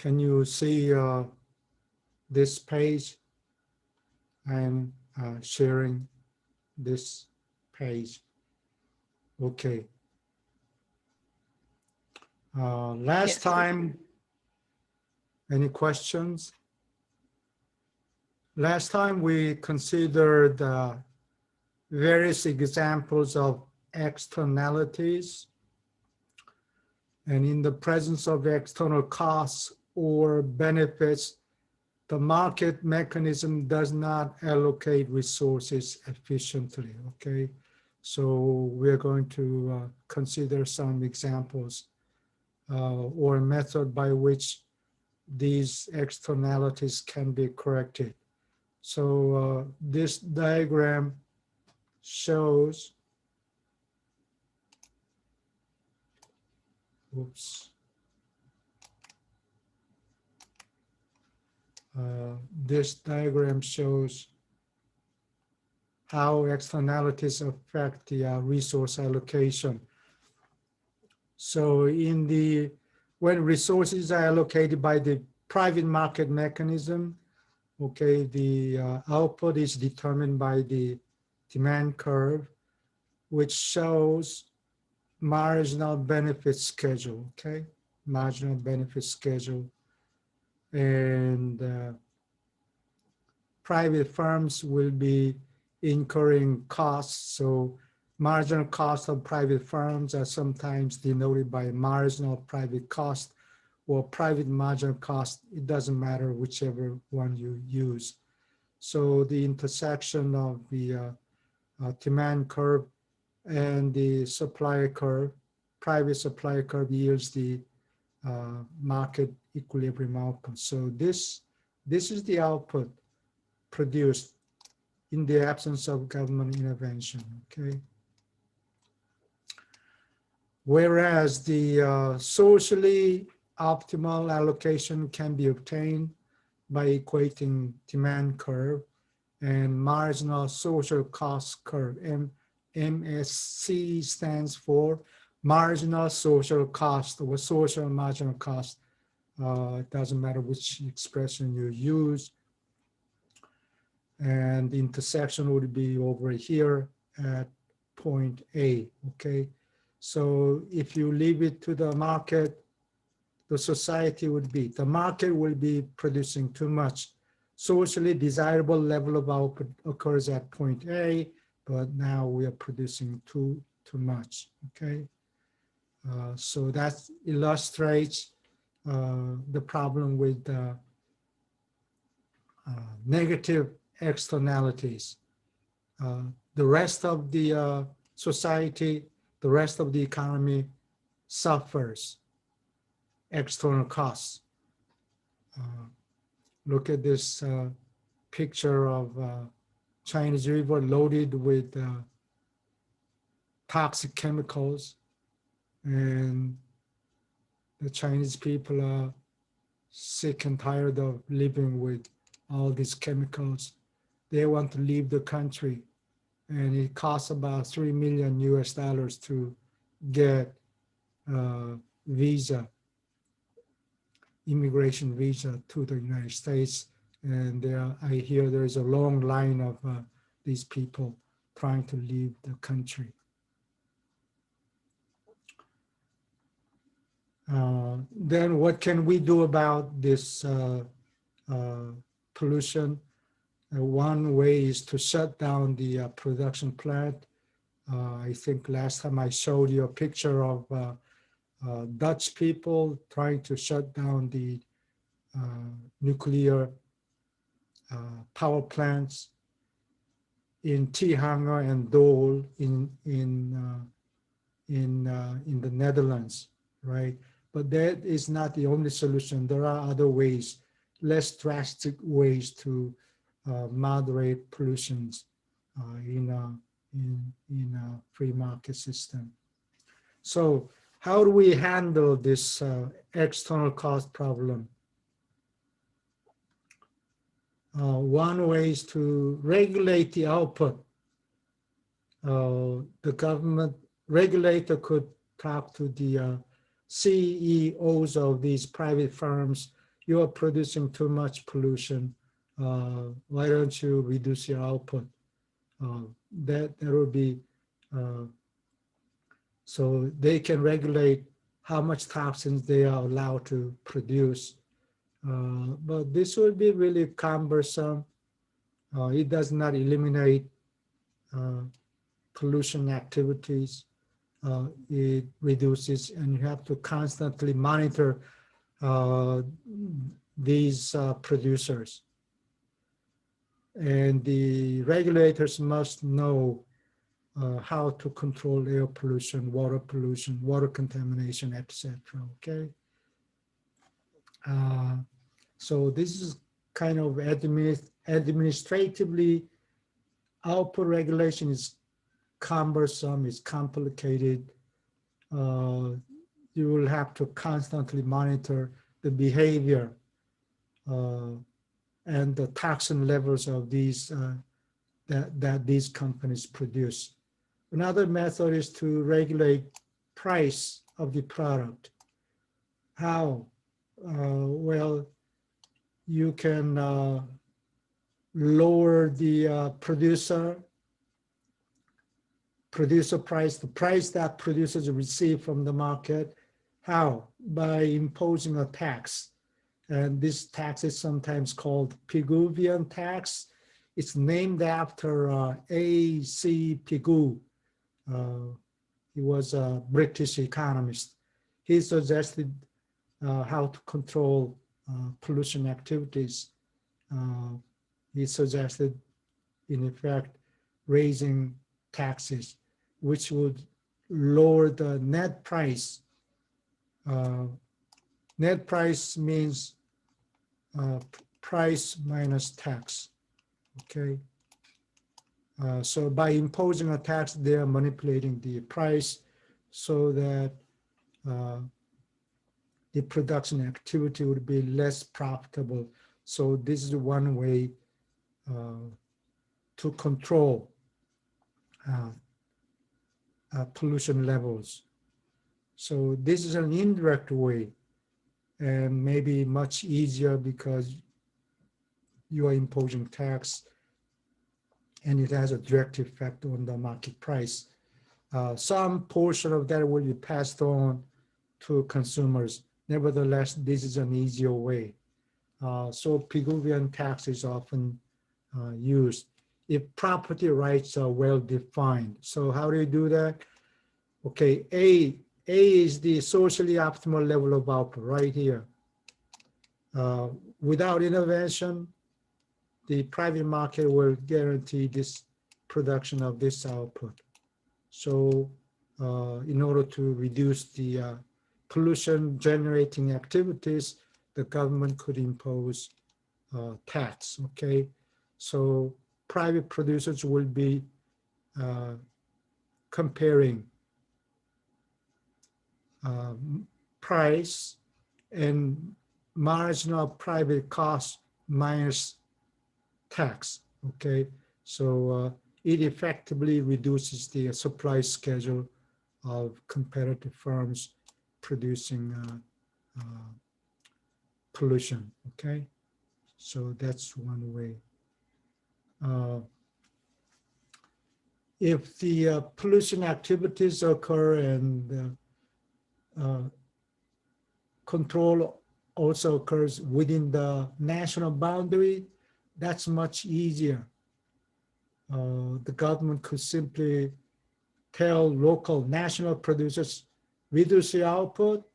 Can you see this page? I'm sharing this page. Okay. Last Yes, we can. time, any questions? Last time we considered various examples of externalities, and in the presence of external costs or benefits, the market mechanism does not allocate resources efficiently, okay? So we're going to consider some examples or a method by which these externalities can be corrected. So this diagram shows, oops, this diagram shows how externalities affect the resource allocation. So when resources are allocated by the private market mechanism, okay, the output is determined by the demand curve, which shows marginal benefit schedule, okay? Marginal benefit schedule. And private firms will be incurring costs. So marginal cost of private firms are sometimes denoted by marginal private cost or private marginal cost. It doesn't matter whichever one you use. So the intersection of the demand curve and the supply curve, private supply curve yields the market equilibrium output. So this is the output produced in the absence of government intervention, okay? Whereas the socially optimal allocation can be obtained by equating demand curve and marginal social cost curve. MSC stands for marginal social cost or social marginal cost. It doesn't matter which expression you use. And the intersection would be over here at point A, okay? So if you leave it to the market, the society would be, the market will be producing too much. Socially desirable level of output occurs at point A, but now we are producing too much, okay? So that illustrates the problem with negative externalities. The rest of the society, the rest of the economy suffers external costs. Look at this picture of Chinese river loaded with toxic chemicals, and the Chinese people are sick and tired of living with all these chemicals. They want to leave the country, and it costs about $3 million to get visa, immigration visa to the United States. And I hear there's a long line of these people trying to leave the country. Then what can we do about this pollution? One way is to shut down the production plant. I think last time I showed you a picture of Dutch people trying to shut down the nuclear power plants in Tihange and Dole in the Netherlands, right? But that is not the only solution. There are other ways, less drastic ways to moderate pollutions in a free market system. So how do we handle this external cost problem? One way is to regulate the output. The government regulator could talk to the CEOs of these private firms you are producing too much pollution. Why don't you reduce your output? That will be, so they can regulate how much toxins they are allowed to produce. But this will be really cumbersome. It does not eliminate pollution activities. It reduces, and you have to constantly monitor these producers. And the regulators must know how to control air pollution, water contamination, etc. Okay. So this is kind of administratively, output regulation is cumbersome, it's complicated. You will have to constantly monitor the behavior and the toxin levels of these that these companies produce. Another method is to regulate price of the product. How? Well, you can lower the producer price, the price that producers receive from the market. How? By imposing a tax. And this tax is sometimes called Pigouvian tax. It's named after A.C. Pigou. He was a British economist. He suggested how to control pollution activities. He suggested, in effect, raising taxes, which would lower the net price. Net price means price minus tax, okay? So by imposing a tax, they are manipulating the price so that the production activity would be less profitable. So this is one way to control pollution levels. So this is an indirect way, and maybe much easier because you are imposing tax and it has a direct effect on the market price. Some portion of that will be passed on to consumers. Nevertheless, this is an easier way. So Pigouvian tax is often used if property rights are well defined. So how do you do that? Okay, A is the socially optimal level of output right here. Without intervention, the private market will guarantee this production of this output. So in order to reduce the pollution generating activities, the government could impose tax, okay? So private producers will be comparing price and marginal private cost minus tax, okay? So it effectively reduces the supply schedule of competitive firms producing pollution, okay? So that's one way. If the pollution activities occur and control also occurs within the national boundary, that's much easier. The government could simply tell local national producers, reduce your output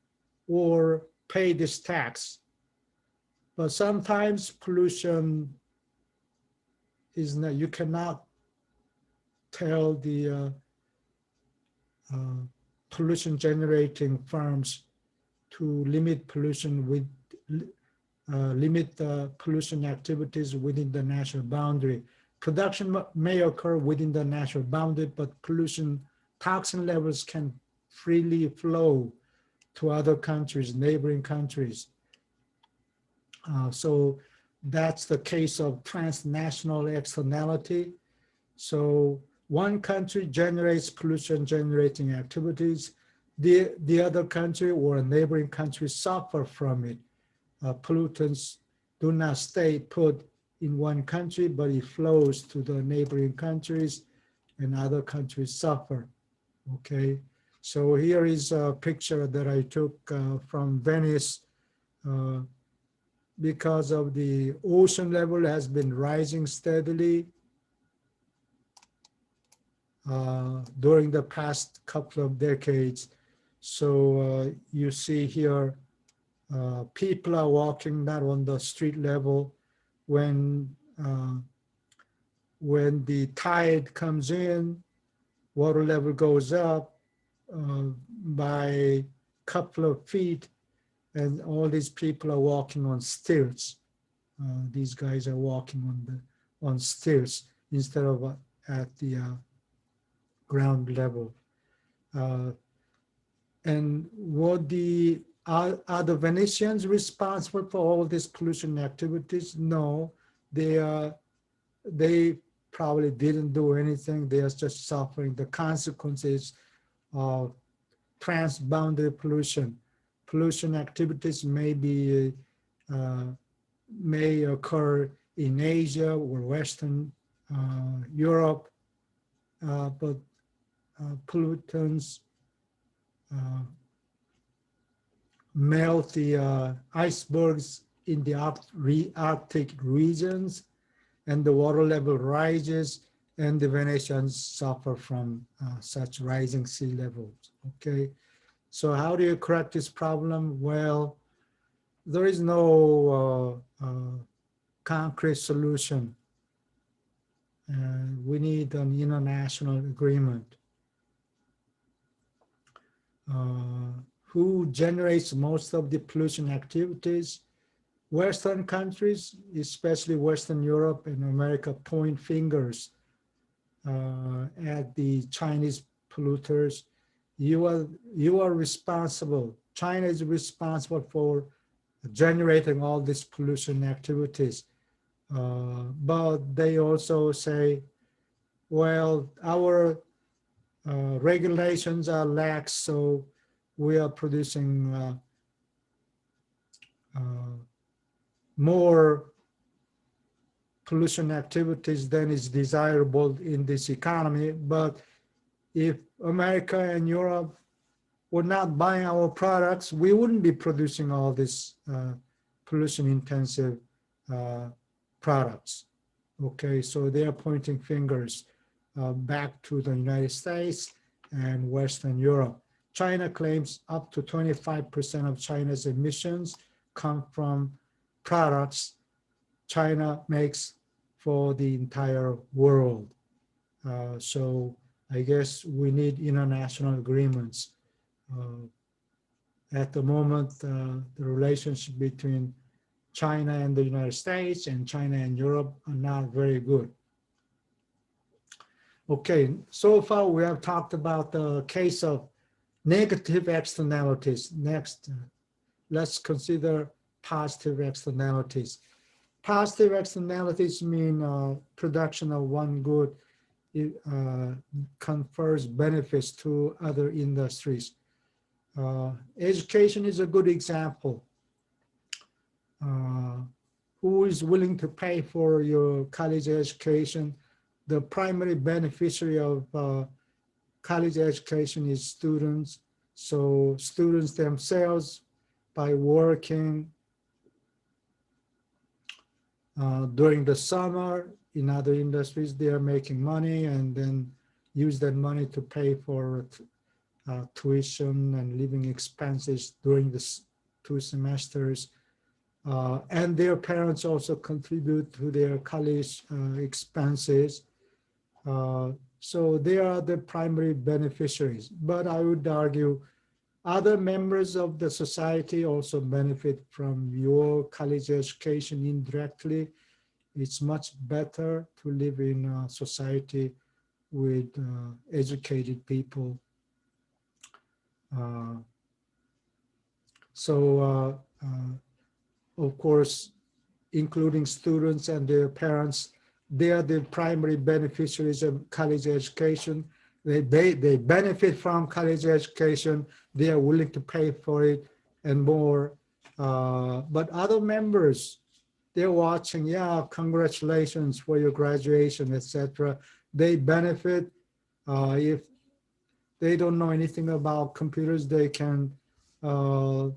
or pay this tax. But sometimes pollution is not, you cannot tell the pollution generating firms to limit pollution with limit pollution activities within the national boundary. Production may occur within the national boundary, but pollution toxin levels can freely flow to other countries, neighboring countries. So that's the case of transnational externality. So one country generates pollution generating activities, the other country or a neighboring country suffer from it. pollutants do not stay put in one country, but it flows to the neighboring countries, and other countries suffer. Okay, so here is a picture that I took from Venice. Because of the ocean level has been rising steadily during the past couple of decades. So you see here, people are walking not on the street level. When the tide comes in, water level goes up by a couple of feet, and all these people are walking on stilts. These guys are walking on stilts instead of at the ground level. And are the Venetians responsible for all these pollution activities? No, they probably didn't do anything. They are just suffering the consequences of transboundary pollution. Pollution activities may occur in Asia or Western Europe, but pollutants melt the icebergs in the Arctic regions, and the water level rises, and the Venetians suffer from such rising sea levels. Okay, so how do you correct this problem? Well, there is no concrete solution. We need an international agreement. Who generates most of the pollution activities? Western countries, especially Western Europe and America, point fingers at the Chinese polluters. You are responsible. China is responsible for generating all these pollution activities. But they also say, well, our regulations are lax, so we are producing more pollution activities than is desirable in this economy. But if America and Europe were not buying our products, we wouldn't be producing all these pollution-intensive products. Okay, so they are pointing fingers back to the United States and Western Europe. China claims up to 25% of China's emissions come from products China makes for the entire world. So I guess we need international agreements. At the moment, the relationship between China and the United States and China and Europe are not very good. Okay, so far we have talked about the case of negative externalities. Next, let's consider positive externalities. Positive externalities mean production of one good confers benefits to other industries. Education is a good example. Who is willing to pay for your college education? The primary beneficiary of college education is students. So students themselves, by working during the summer in other industries, they are making money and then use that money to pay for tuition and living expenses during the 2 semesters. And their parents also contribute to their college expenses. So they are the primary beneficiaries. But I would argue other members of the society also benefit from your college education indirectly. It's much better to live in a society with educated people. Of course, including students and their parents, they are the primary beneficiaries of college education. They benefit from college education. They are willing to pay for it, and more But other members, they're watching, yeah, congratulations for your graduation, etc. They benefit. If they don't know anything about computers, they can uh,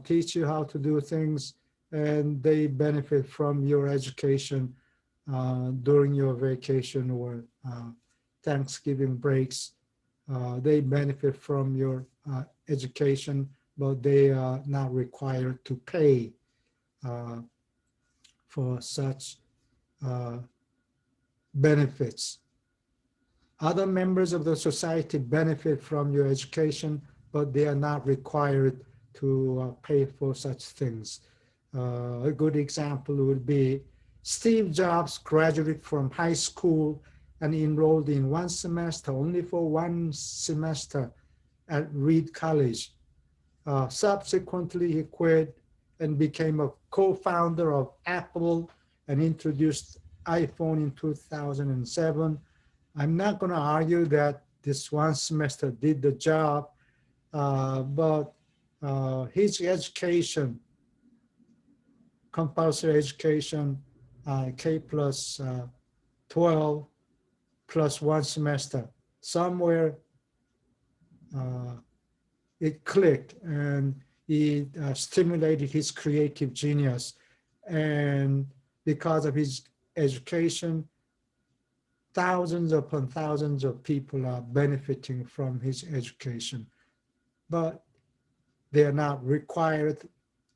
teach you how to do things, and they benefit from your education during your vacation or Thanksgiving breaks. They benefit from your education, but they are not required to pay uh, for such uh, benefits. Other members of the society benefit from your education, but they are not required to pay for such things. A good example would be Steve Jobs graduated from high school and enrolled in one semester, only for one semester at Reed College. Subsequently, he quit and became a co-founder of Apple and introduced iPhone in 2007. I'm not going to argue that this one semester did the job, but his education, compulsory education, K plus 12 plus one semester, somewhere uh, it clicked and it stimulated his creative genius. And because of his education, thousands upon thousands of people are benefiting from his education, but they are not required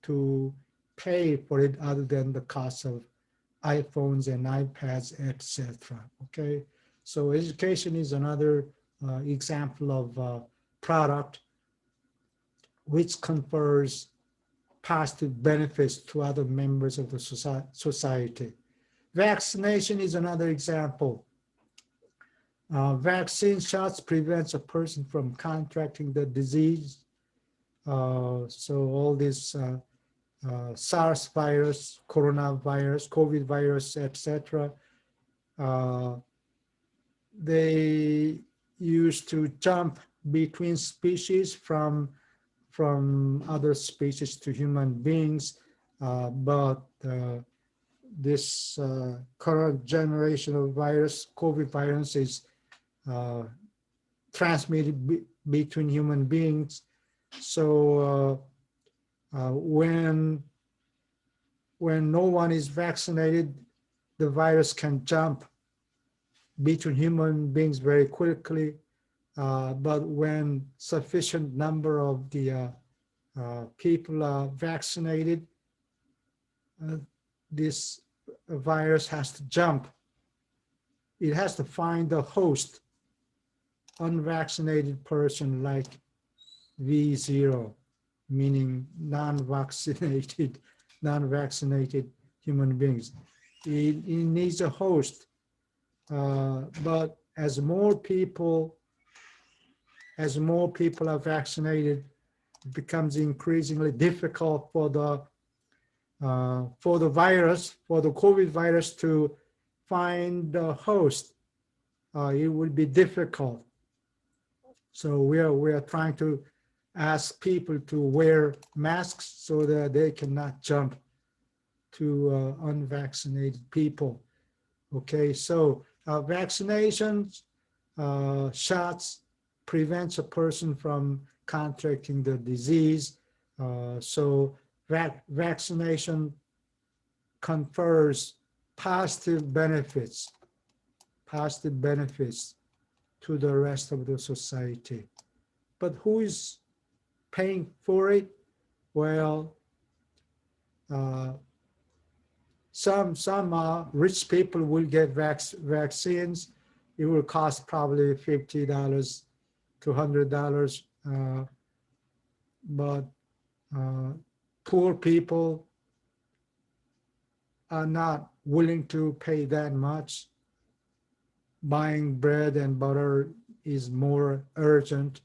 to pay for it other than the cost of iPhones and iPads, etc. Okay, so education is another example of product which confers positive benefits to other members of the society. Vaccination is another example. Vaccine shots prevents a person from contracting the disease. So all this SARS virus, coronavirus, COVID virus, etc. They used to jump between species from other species to human beings, but this current generation of virus, COVID virus, is uh, transmitted between human beings. So when no one is vaccinated, the virus can jump between human beings very quickly. But when sufficient number of the people are vaccinated, this virus has to jump. It has to find the host, unvaccinated person like V0, meaning non-vaccinated human beings. It needs a host, but as more people are vaccinated, it becomes increasingly difficult for the virus, for the COVID virus to find the host. It would be difficult. So we are trying to ask people to wear masks so that they cannot jump to unvaccinated people. Okay, so vaccinations, shots prevents a person from contracting the disease. So vaccination confers positive benefits to the rest of the society. But who is paying for it? Well, uh, some rich people will get vaccines. It will cost probably $50 to $100, but uh, poor people are not willing to pay that much. Buying bread and butter is more urgent.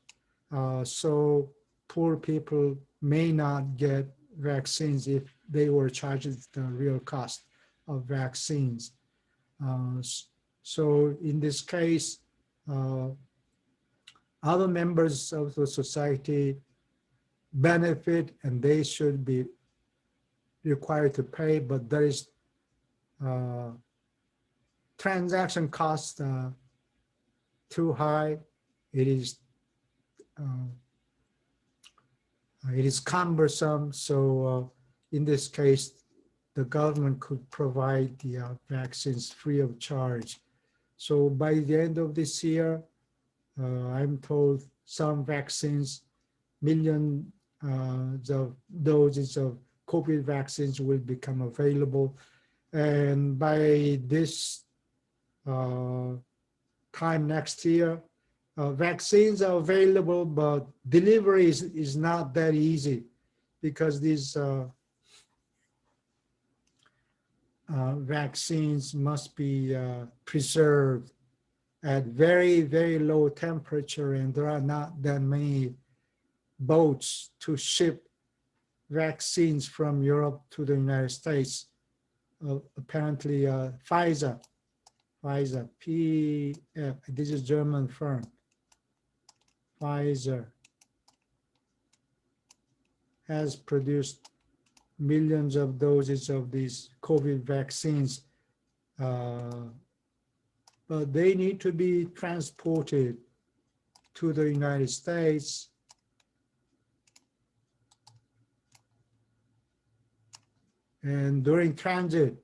So poor people may not get vaccines if they were charged the real cost of vaccines. So in this case, other members of the society benefit, and they should be required to pay, but there is transaction cost too high. It is uh, cumbersome. So in this case, the government could provide the vaccines free of charge. So by the end of this year, I'm told some vaccines, millions of doses of COVID vaccines will become available. And by this time next year, vaccines are available, but delivery is not that easy because these vaccines must be preserved at very, very low temperature, and there are not that many boats to ship vaccines from Europe to the United States. Apparently, Pfizer, this is German firm, Pfizer has produced millions of doses of these COVID vaccines, but they need to be transported to the United States. And during transit,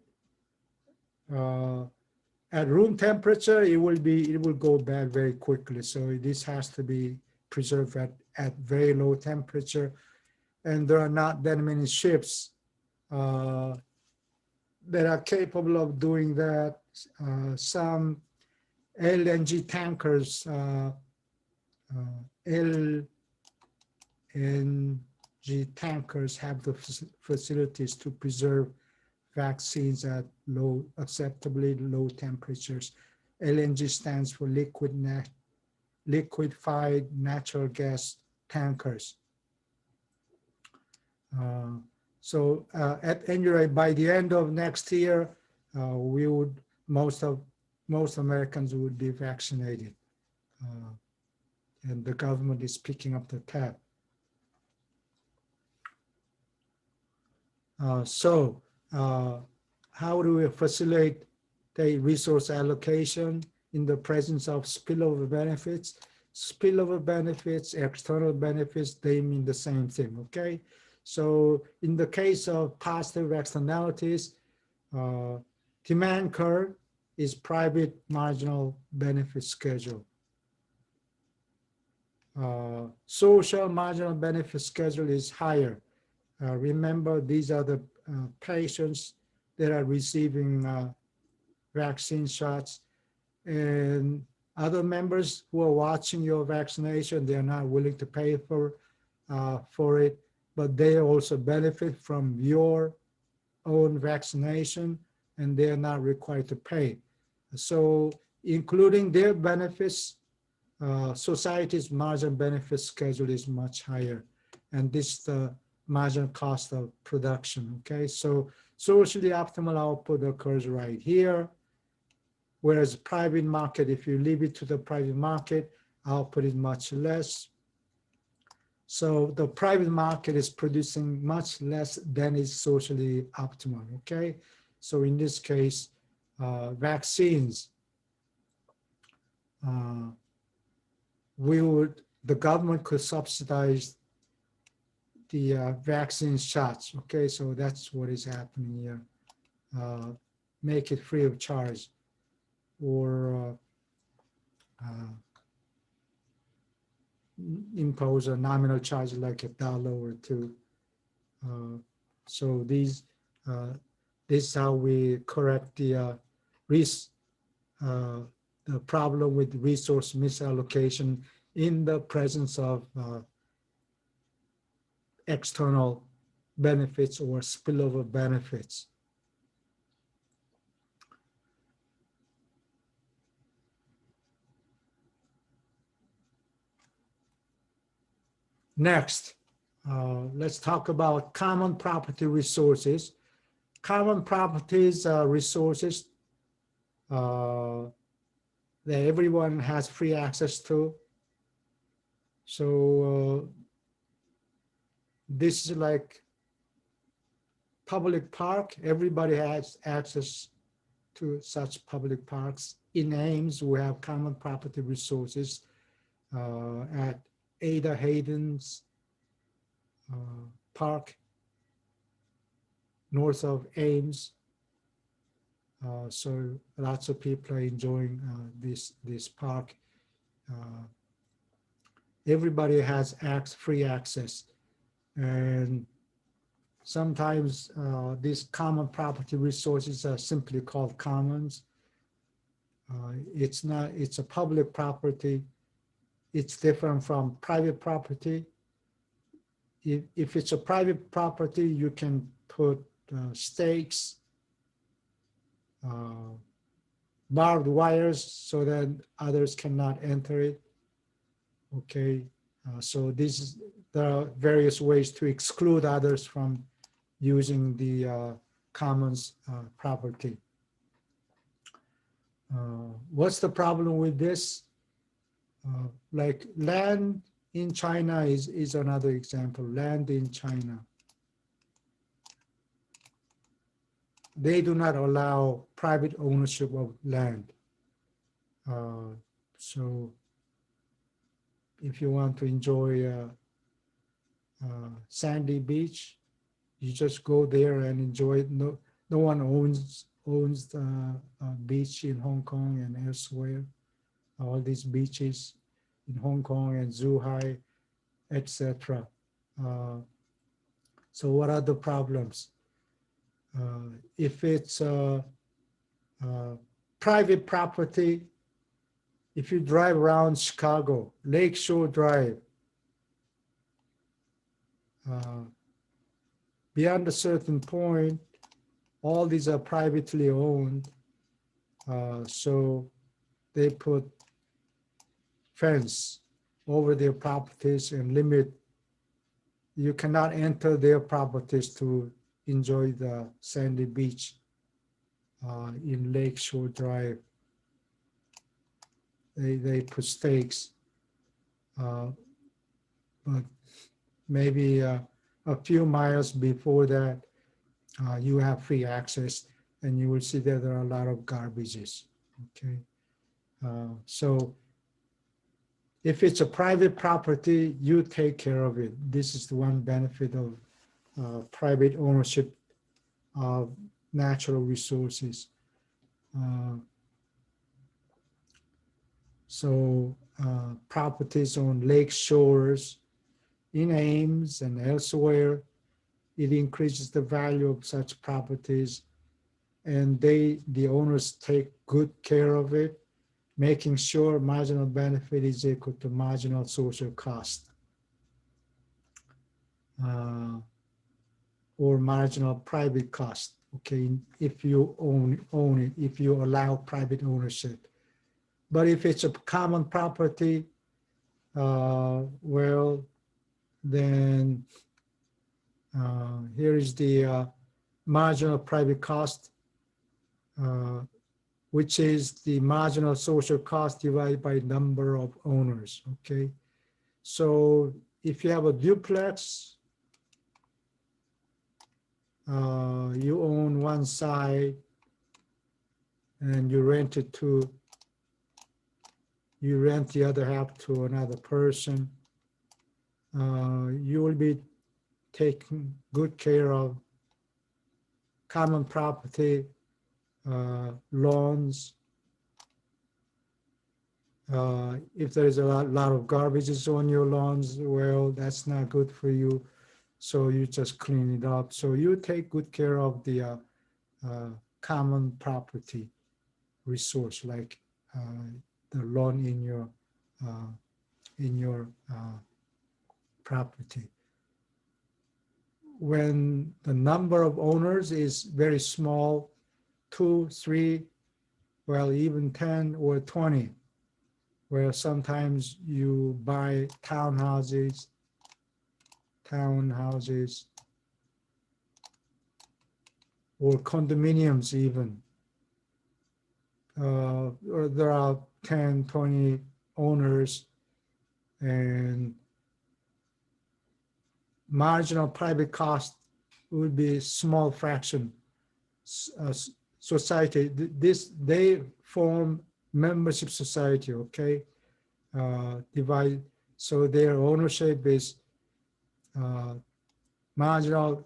at room temperature, it will go bad very quickly. So this has to be preserved at very low temperature. And there are not that many ships that are capable of doing that. Some LNG tankers, LNG tankers have the facilities to preserve vaccines at acceptably low temperatures. LNG stands for liquefied natural gas tankers. So at any rate, by the end of next year, most Americans would be vaccinated, and the government is picking up the tab. So how do we facilitate the resource allocation in the presence of spillover benefits? Spillover benefits, external benefits, they mean the same thing, okay? So in the case of positive externalities, demand curve is private marginal benefit schedule. Social marginal benefit schedule is higher. Remember, these are the patients that are receiving vaccine shots, and other members who are watching your vaccination, they are not willing to pay for it, but they also benefit from your own vaccination, and they are not required to pay. So including their benefits, society's marginal benefit schedule is much higher, and this is the marginal cost of production, okay? So socially optimal output occurs right here, whereas private market, if you leave it to the private market, output is much less. So the private market is producing much less than is socially optimal, okay? So in this case, vaccines, the government could subsidize the vaccine shots, okay? So that's what is happening here. Make it free of charge, or impose a nominal charge like $1 or $2. So this is how we correct the problem with resource misallocation in the presence of external benefits or spillover benefits. Next, let's talk about common property resources. Common properties are resources that everyone has free access to. So this is like public park, everybody has access to such public parks. In Ames, we have common property resources at Ada Hayden's Park, north of Ames. So lots of people are enjoying this park. Everybody has free access, and sometimes these common property resources are simply called commons. It's not, it's a public property. It's different from private property. If it's a private property, you can put stakes, barbed wires so that others cannot enter it. Okay, so there are various ways to exclude others from using the commons property. What's the problem with this? Like land in China is another example. Land in China. They do not allow private ownership of land. So if you want to enjoy sandy beach, you just go there and enjoy it. No one owns the beach in Hong Kong and elsewhere. All these beaches in Hong Kong and Zhuhai, etc. So what are the problems? If it's private property, if you drive around Chicago, Lakeshore Drive, beyond a certain point, all these are privately owned. So they put fence over their properties and limit, you cannot enter their properties to enjoy the sandy beach in Lakeshore Drive. They put stakes, but maybe a few miles before that, you have free access, and you will see that there are a lot of garbages. Okay, so if it's a private property, you take care of it. This is the one benefit of private ownership of natural resources. So properties on lake shores, in Ames and elsewhere, it increases the value of such properties, and the owners take good care of it, making sure marginal benefit is equal to marginal social cost or marginal private cost. Okay, if you own it, if you allow private ownership. But if it's a common property, well, then here is the marginal private cost, which is the marginal social cost divided by number of owners, okay? So if you have a duplex, you own one side and you rent the other half to another person, you will be taking good care of common property, lawns. If there's a lot of garbages on your lawns, well, that's not good for you. So you just clean it up. So you take good care of the common property resource, like the lawn in your property. When the number of owners is very small, 2, 3, well, even 10 or 20, where sometimes you buy townhouses, or condominiums even. Or there are 10, 20 owners, and marginal private cost would be small fraction society. This, they form membership society, okay? Divide, so their ownership is marginal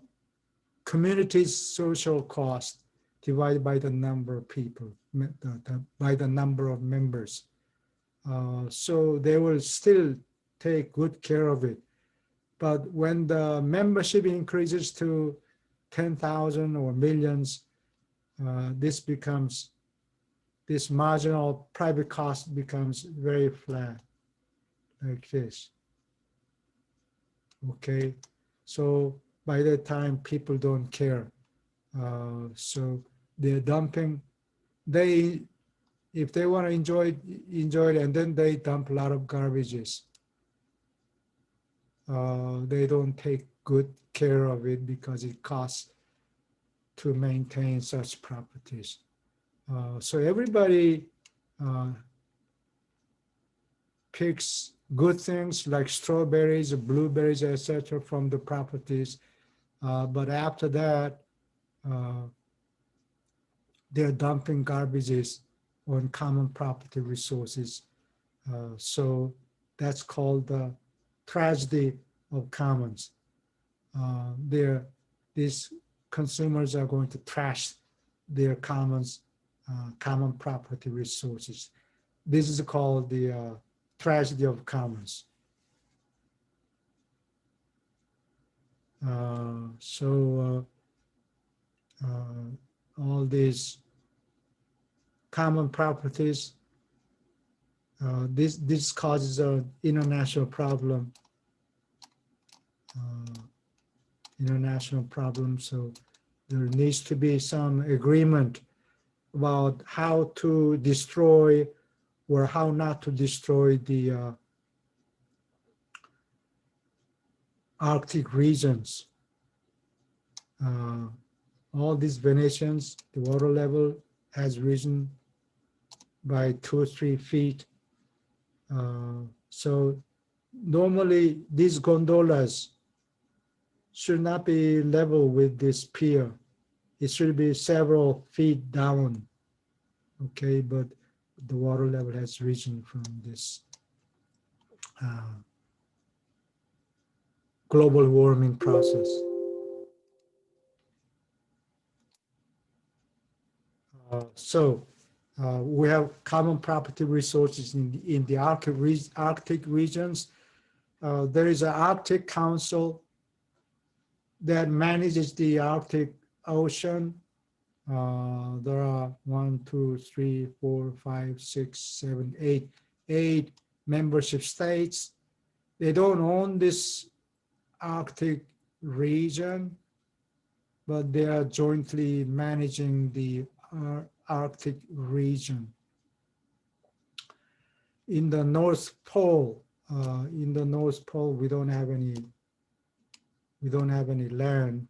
community's social cost divided by the number of people, by the number of members. So they will still take good care of it. But when the membership increases to 10,000 or millions, this marginal private cost becomes very flat, like this. Okay, so by that time people don't care. So they're dumping. They, if they want to enjoy it, and then they dump a lot of garbages. They don't take good care of it because it costs to maintain such properties. So everybody picks good things like strawberries, blueberries, etc. from the properties. But after that, they're dumping garbages on common property resources. So that's called the tragedy of commons. These consumers are going to trash their commons, common property resources. This is called the tragedy of commons. All these common properties, this causes an international problem. So there needs to be some agreement about how to destroy or how not to destroy the Arctic regions. All these Venetians, the water level has risen by 2 or 3 feet. So normally these gondolas should not be level with this pier. It should be several feet down, okay? But the water level has risen from this global warming process. We have common property resources in the Arctic regions. There is an Arctic Council that manages the Arctic Ocean. There are 1, 2, 3, 4, 5, 6, 7, 8 membership states. They don't own this Arctic region, but they are jointly managing the Arctic region. In the North Pole, we don't have any land.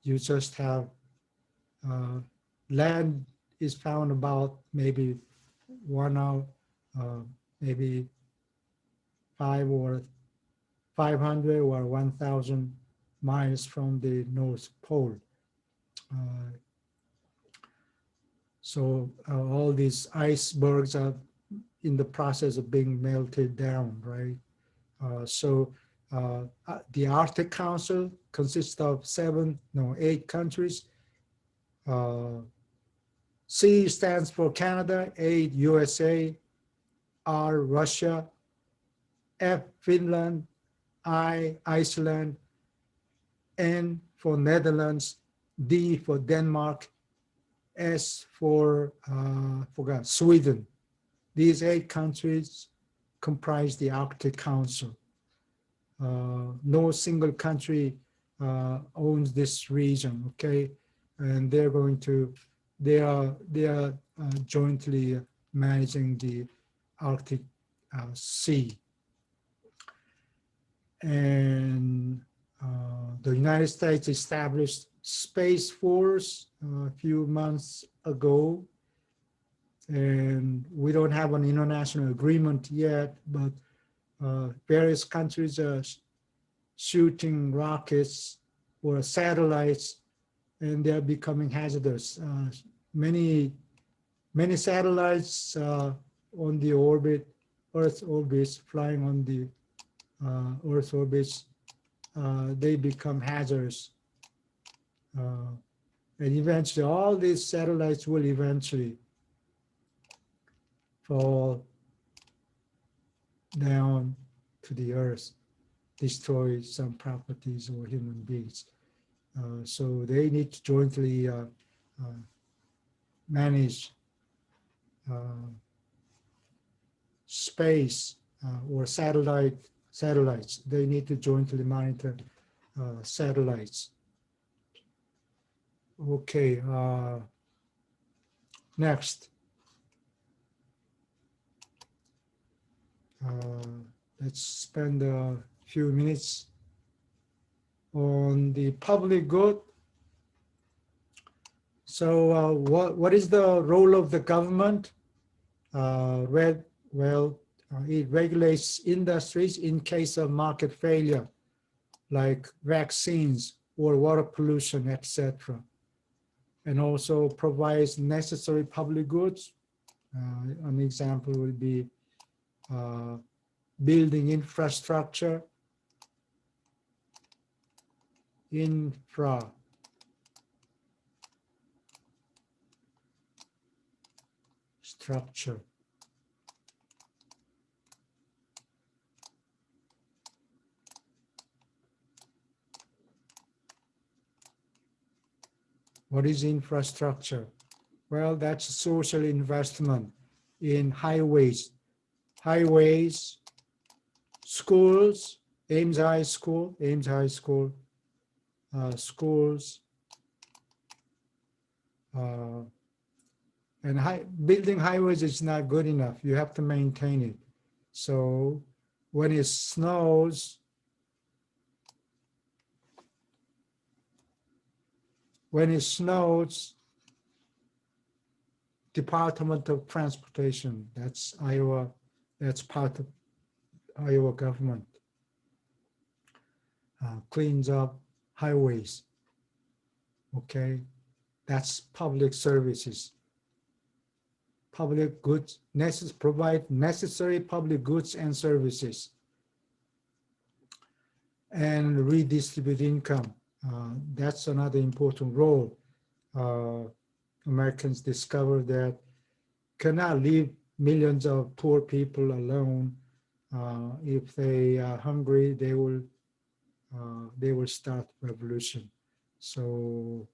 You just have land is found about maybe 500 or 1,000 miles from the North Pole. So all these icebergs are in the process of being melted down, right? The Arctic Council consists of 8 countries. C stands for Canada, A, USA, R, Russia, F, Finland, I, Iceland, N for Netherlands, D for Denmark, S for Sweden. These 8 countries comprise the Arctic Council. No single country owns this region, okay? And they are jointly managing the Arctic Sea. And the United States established Space Force a few months ago, and we don't have an international agreement yet, but various countries are shooting rockets or satellites, and they're becoming hazardous. Many satellites on the orbit, Earth orbits, flying on the Earth orbits, they become hazardous. And eventually, all these satellites will eventually fall down to the Earth, destroy some properties or human beings. So they need to jointly manage space or satellites. They need to jointly monitor satellites. Okay, next. Let's spend a few minutes on the public good. So what is the role of the government? It regulates industries in case of market failure, like vaccines or water pollution, etc. And also provides necessary public goods. An example would be building infrastructure, structure. What is infrastructure? Well, that's social investment in highways, schools, Ames High School, schools, and building highways is not good enough. You have to maintain it. So when it snows, Department of Transportation, that's Iowa, that's part of Iowa government, cleans up highways. Okay, that's public services. Public goods, provide necessary public goods and services, and redistribute income. That's another important role. Americans discovered that cannot leave millions of poor people alone. If they are hungry, they will start revolution. So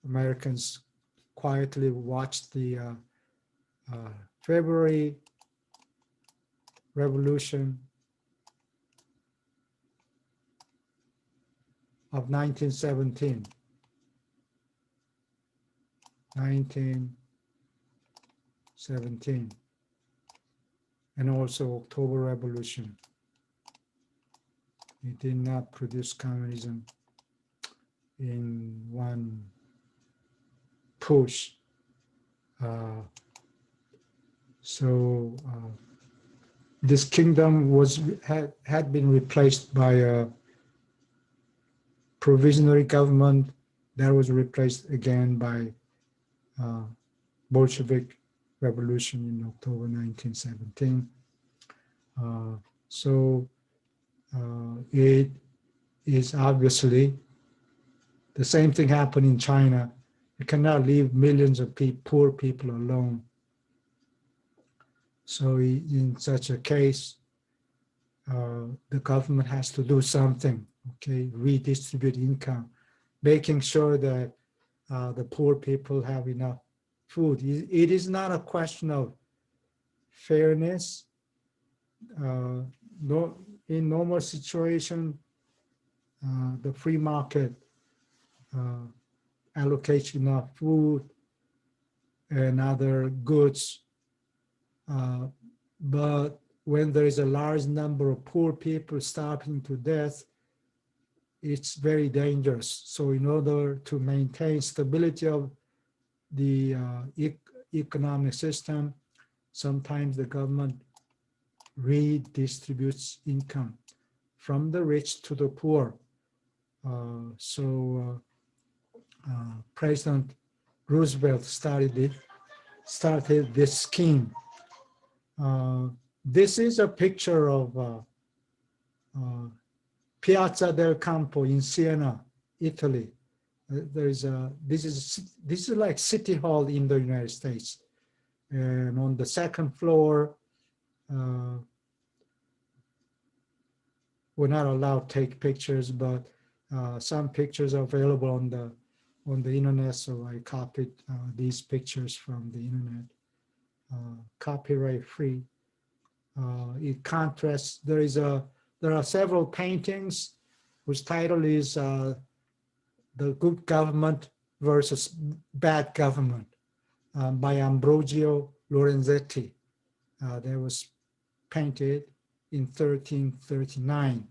Americans quietly watched the February Revolution of 1917. And also October Revolution. It did not produce communism in one push. This kingdom had been replaced by a provisionary government that was replaced again by Bolshevik Revolution in October 1917. It is obviously the same thing happened in China. You cannot leave millions of poor people alone. So in such a case, the government has to do something, okay, redistribute income, making sure that the poor people have enough food. It is not a question of fairness. In normal situation, the free market allocates enough food and other goods, but when there is a large number of poor people starving to death, it's very dangerous. So in order to maintain stability of the economic system, sometimes the government redistributes income from the rich to the poor. President Roosevelt started this scheme. This is a picture of Piazza del Campo in Siena, Italy. This is like City Hall in the United States, and on the second floor, we're not allowed to take pictures, but some pictures are available on the internet. So I copied these pictures from the internet, copyright free. It contrasts. There are several paintings whose title is "The Good Government versus Bad Government" by Ambrogio Lorenzetti. That was painted in 1339.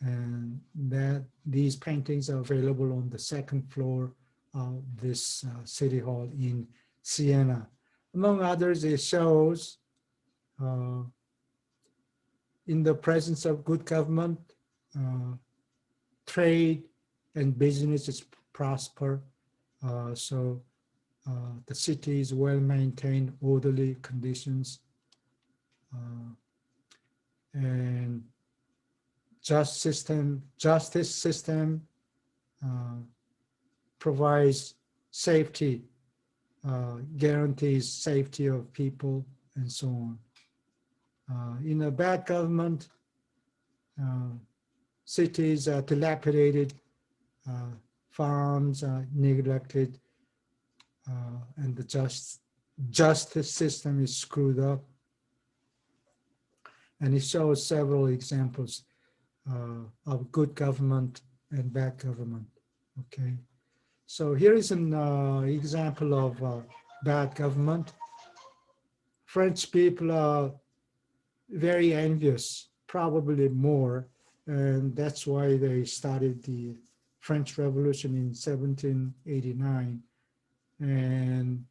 And these paintings are available on the second floor of this City Hall in Siena. Among others, it shows in the presence of good government, trade and businesses prosper. The city is well-maintained, orderly conditions, and justice system provides safety, guarantees safety of people, and so on. In a bad government, cities are dilapidated, farms are neglected, and the justice system is screwed up. And it shows several examples of good government and bad government. Okay, so here is an example of bad government. French people are very envious, probably more, and that's why they started the French Revolution in 1789. And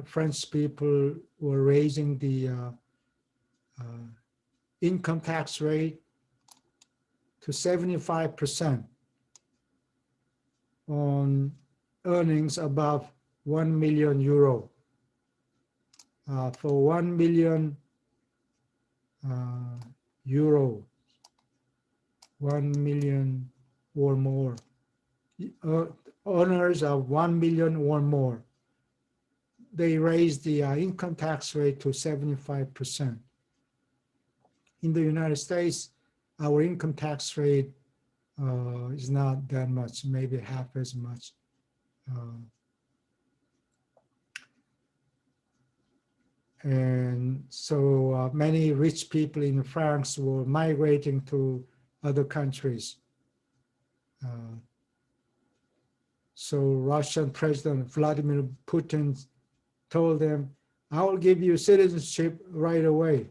French people were raising the income tax rate to 75% on earnings above 1 million euro. For 1 million euro, 1 million or more, owners of 1 million or more, they raised the income tax rate to 75%. In the United States, our income tax rate is not that much, maybe half as much. And so many rich people in France were migrating to other countries. So Russian President Vladimir Putin told them, I will give you citizenship right away.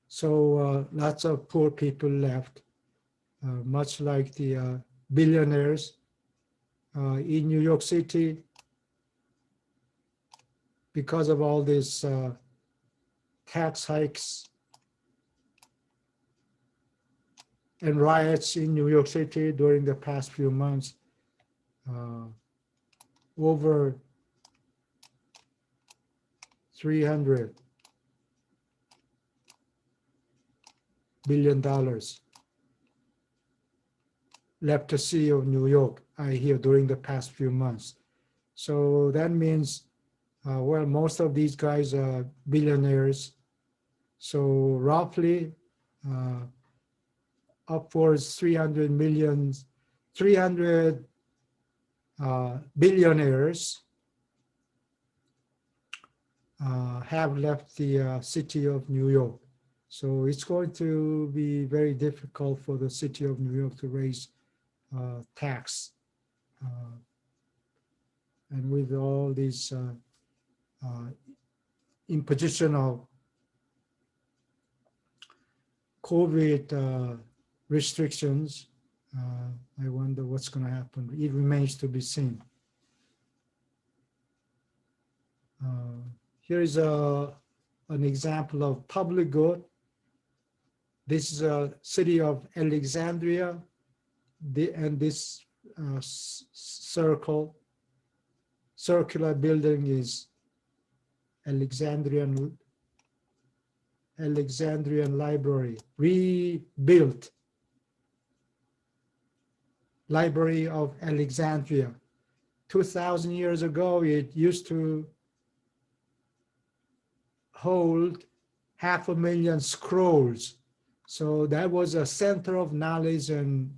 So lots of poor people left, much like the billionaires in New York City. Because of all these tax hikes and riots in New York City during the past few months, over $300 billion left the city of New York, I hear, during the past few months. So that means, well, most of these guys are billionaires. So roughly upwards 300 billionaires have left the city of New York. So it's going to be very difficult for the city of New York to raise tax. And with all these imposition of COVID restrictions, I wonder what's going to happen. It remains to be seen. Here is an example of public good. This is a city of Alexandria, and this circular building is Alexandrian Library, rebuilt Library of Alexandria. 2,000 years ago, it used to hold 500,000 scrolls. So that was a center of knowledge and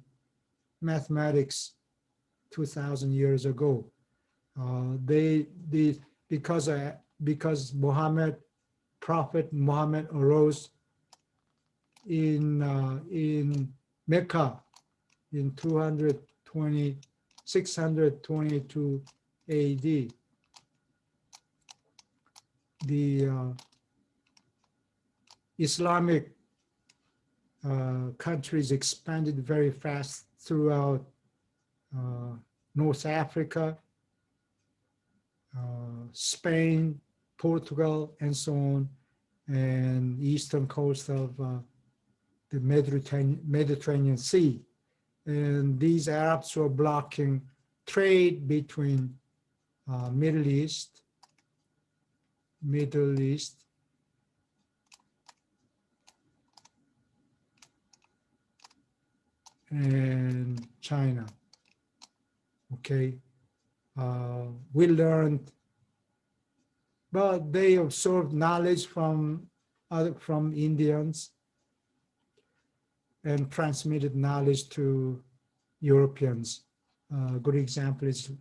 mathematics 2,000 years ago. Because Prophet Muhammad arose in Mecca in 622 AD. The Islamic countries expanded very fast throughout North Africa, Spain, Portugal, and so on, and eastern coast of the Mediterranean Sea. And these Arabs were blocking trade between Middle East, and China. Okay, we learned, but they absorbed knowledge from Indians and transmitted knowledge to Europeans. A good example is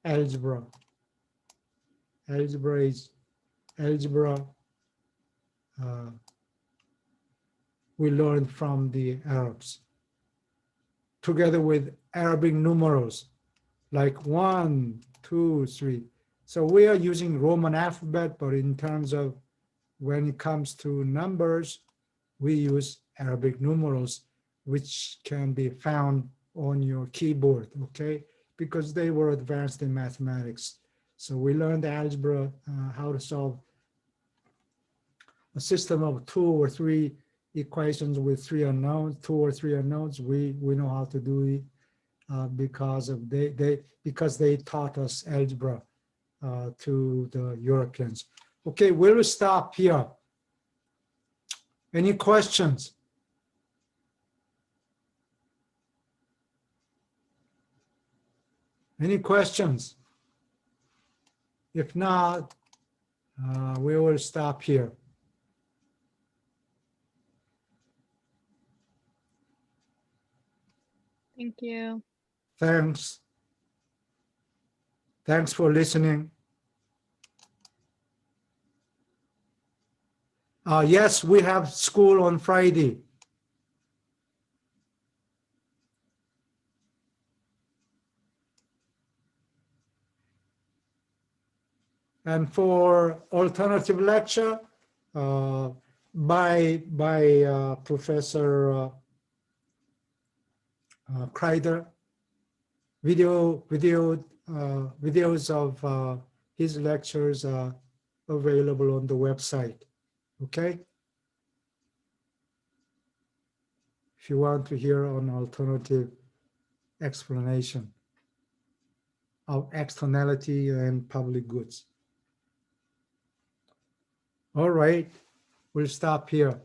algebra. Algebra we learned from the Arabs, together with Arabic numerals, like 1, 2, 3. So we are using Roman alphabet, but in terms of when it comes to numbers, we use Arabic numerals, which can be found on your keyboard, okay? Because they were advanced in mathematics. So we learned algebra, how to solve a system of 2 or 3 equations with 3 unknowns, 2 or 3 unknowns. We know how to do it because they taught us algebra to the Europeans. Okay, we'll stop here. Any questions? Any questions? If not, we will stop here. Thank you. Thanks. Thanks for listening. Yes, we have school on Friday. And for alternative lecture by Professor Kreider, videos of his lectures are available on the website. Okay? If you want to hear an alternative explanation of externality and public goods. All right, we'll stop here.